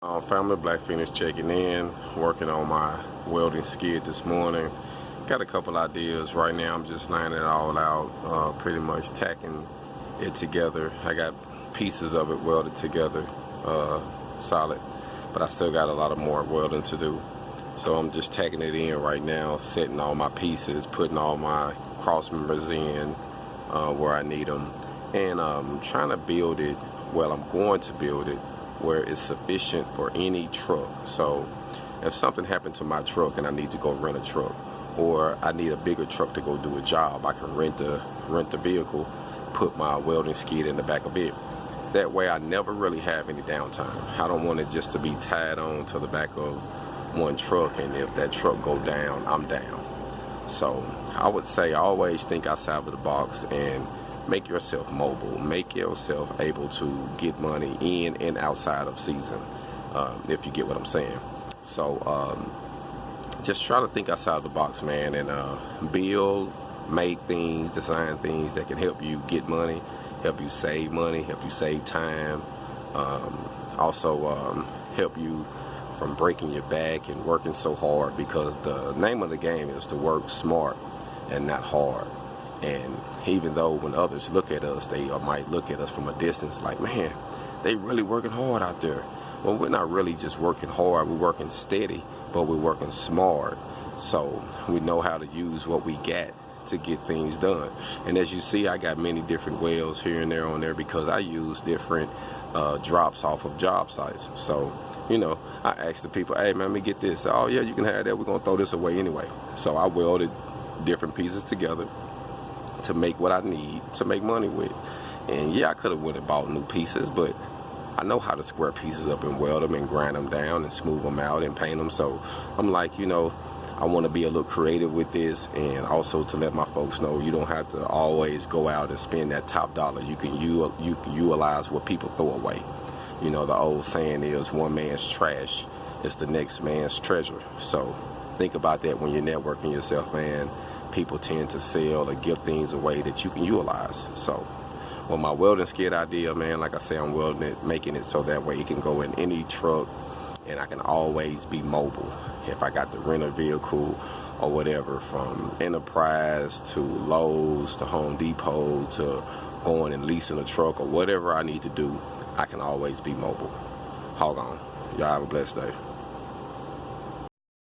Family Black Feniks checking in, working on my welding skid this morning. Got a couple ideas right now. I'm just lining it all out, pretty much tacking it together. I got pieces of it welded together, solid, but I still got a lot of more welding to do. So I'm just tacking it in right now, setting all my pieces, putting all my cross members in where I need them, and trying to build it. Well, I'm going to build it where it's sufficient for any truck. So if something happened to my truck and I need to go rent a truck, or I need a bigger truck to go do a job, I can rent the vehicle, put my welding skid in the back of it. That way I never really have any downtime. I don't want it just to be tied on to the back of one truck, and if that truck go down, I'm down. So I would say always think outside of the box and make yourself mobile, make yourself able to get money in and outside of season, if you get what I'm saying. So just try to think outside of the box, man, and build, make things, design things that can help you get money, help you save money, help you save time, also help you from breaking your back and working so hard, because the name of the game is to work smart and not hard. And even though when others look at us, they might look at us from a distance like, man, they really working hard out there. Well, we're not really just working hard, we're working steady, but we're working smart. So we know how to use what we got to get things done. And as you see, I got many different welds here and there on there because I use different drops off of job sites. So, you know, I asked the people, hey man, let me get this. Oh yeah, you can have that, we're gonna throw this away anyway. So I welded different pieces together to make what I need to make money with. And yeah, I could have went and bought new pieces, but I know how to square pieces up and weld them and grind them down and smooth them out and paint them. So I'm like, you know, I want to be a little creative with this, and also to let my folks know you don't have to always go out and spend that top dollar. You can utilize what people throw away. You know, the old saying is one man's trash is the next man's treasure. So think about that when you're networking yourself, man. People tend to sell or give things away that you can utilize. So, well, my welding skid idea, man, like I say, I'm welding it, making it so that way it can go in any truck, and I can always be mobile. If I got to rent a vehicle or whatever, from Enterprise to Lowe's to Home Depot to going and leasing a truck or whatever I need to do, I can always be mobile. Hold on. Y'all have a blessed day.